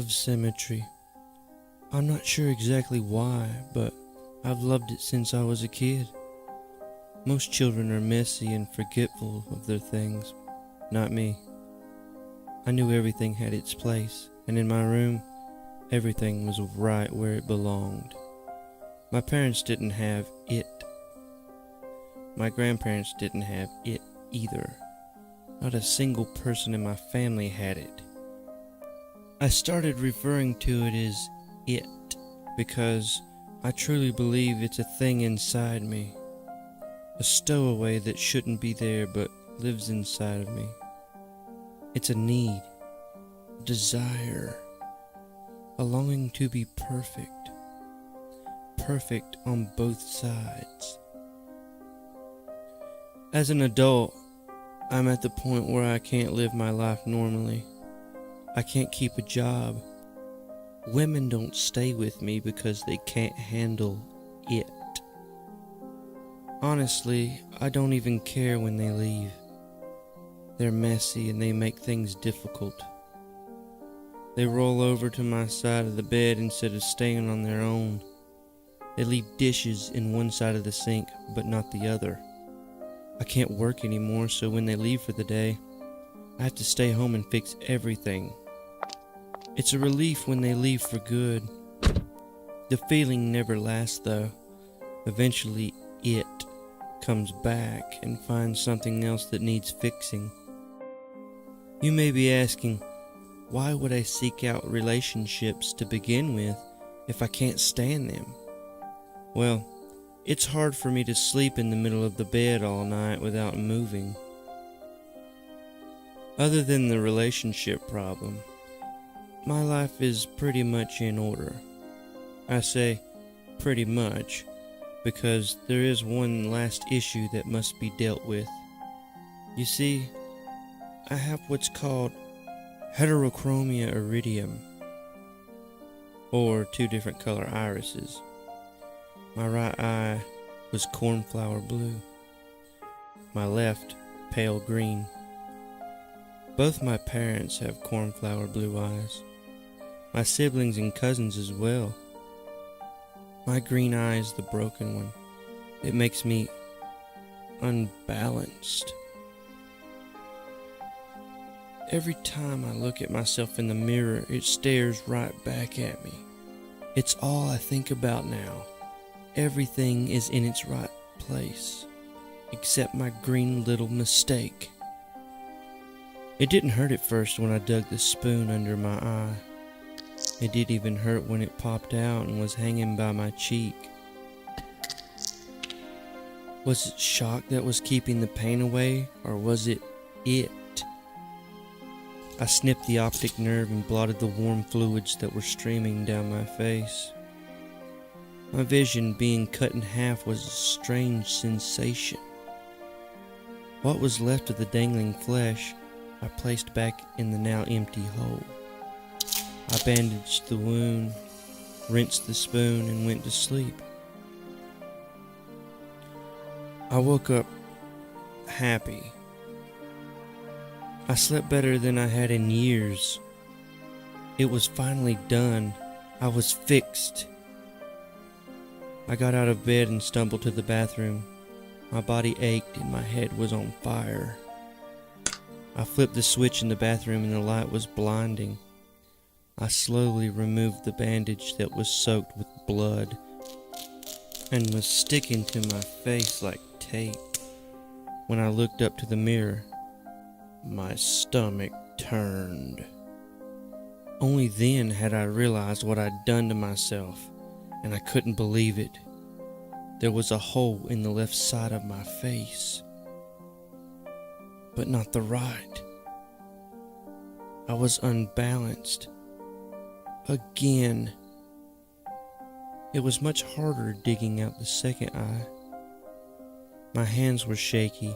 love symmetry. I'm not sure exactly why, but I've loved it since I was a kid. Most children are messy and forgetful of their things. Not me. I knew everything had its place, and in my room, everything was right where it belonged. My parents didn't have it. My grandparents didn't have it either. Not a single person in my family had it. I started referring to it as it because I truly believe it's a thing inside me. A stowaway that shouldn't be there but lives inside of me. It's a need, a desire, a longing to be perfect. Perfect on both sides. As an adult, I'm at the point where I can't live my life normally. I can't keep a job. Women don't stay with me because they can't handle it. Honestly, I don't even care when they leave. They're messy and they make things difficult. They roll over to my side of the bed instead of staying on their own. They leave dishes in one side of the sink, but not the other. I can't work anymore, so when they leave for the day, I have to stay home and fix everything. It's a relief when they leave for good. The feeling never lasts though. Eventually it comes back and finds something else that needs fixing. You may be asking, why would I seek out relationships to begin with if I can't stand them? Well, it's hard for me to sleep in the middle of the bed all night without moving. Other than the relationship problem, my life is pretty much in order. I say pretty much because there is one last issue that must be dealt with. You see, I have what's called heterochromia iridium, or two different color irises. My right eye was cornflower blue, my left pale green. Both my parents have cornflower blue eyes, my siblings and cousins as well. My green eye is the broken one. It makes me unbalanced. Every time I look at myself in the mirror, it stares right back at me. It's all I think about now. Everything is in its right place, except my green little mistake. It didn't hurt at first when I dug the spoon under my eye. It didn't even hurt when it popped out and was hanging by my cheek. Was it shock that was keeping the pain away, or was it it? I snipped the optic nerve and blotted the warm fluids that were streaming down my face. My vision being cut in half was a strange sensation. What was left of the dangling flesh, I placed back in the now empty hole. I bandaged the wound, rinsed the spoon, and went to sleep. I woke up happy. I slept better than I had in years. It was finally done. I was fixed. I got out of bed and stumbled to the bathroom. My body ached and my head was on fire. I flipped the switch in the bathroom and the light was blinding. I slowly removed the bandage that was soaked with blood and was sticking to my face like tape. When I looked up to the mirror, my stomach turned. Only then had I realized what I'd done to myself, and I couldn't believe it. There was a hole in the left side of my face, but not the right. I was unbalanced. Again. It was much harder digging out the second eye. My hands were shaky,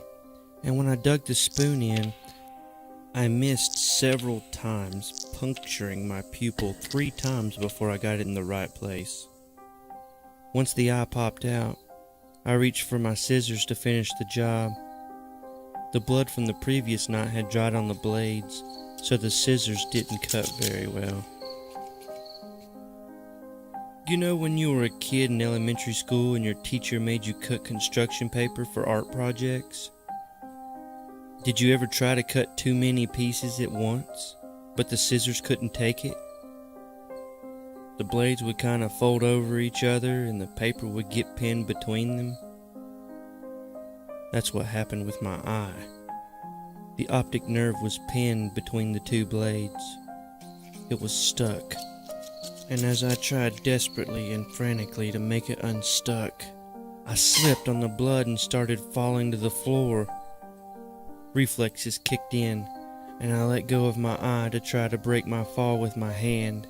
and when I dug the spoon in, I missed several times, puncturing my pupil 3 times before I got it in the right place. Once the eye popped out, I reached for my scissors to finish the job. The blood from the previous night had dried on the blades, so the scissors didn't cut very well. You know when you were a kid in elementary school and your teacher made you cut construction paper for art projects? Did you ever try to cut too many pieces at once, but the scissors couldn't take it? The blades would kind of fold over each other and the paper would get pinned between them. That's what happened with my eye. The optic nerve was pinned between the two blades. It was stuck. And as I tried desperately and frantically to make it unstuck, I slipped on the blood and started falling to the floor. Reflexes kicked in, and I let go of my eye to try to break my fall with my hand.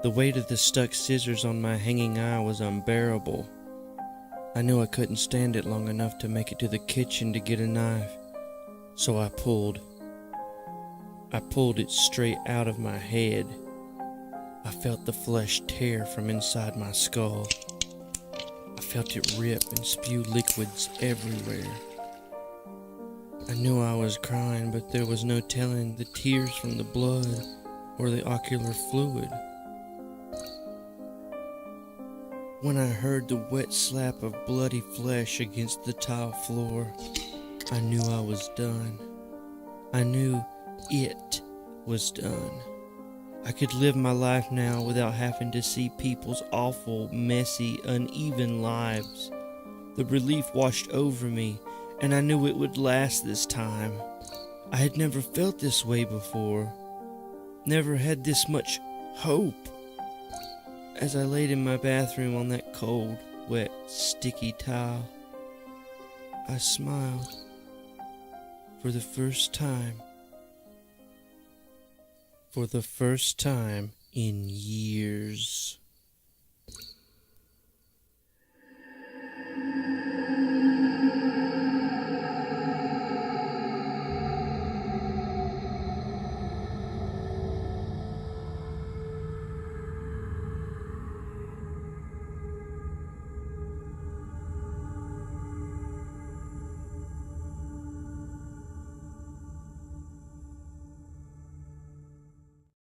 The weight of the stuck scissors on my hanging eye was unbearable. I knew I couldn't stand it long enough to make it to the kitchen to get a knife, so I pulled. I pulled it straight out of my head. I felt the flesh tear from inside my skull. I felt it rip and spew liquids everywhere. I knew I was crying, but there was no telling the tears from the blood or the ocular fluid. When I heard the wet slap of bloody flesh against the tile floor, I knew I was done. I knew it was done. I could live my life now without having to see people's awful, messy, uneven lives. The relief washed over me, and I knew it would last this time. I had never felt this way before. Never had this much hope. As I laid in my bathroom on that cold, wet, sticky tile, I smiled for the first time. For the first time in years.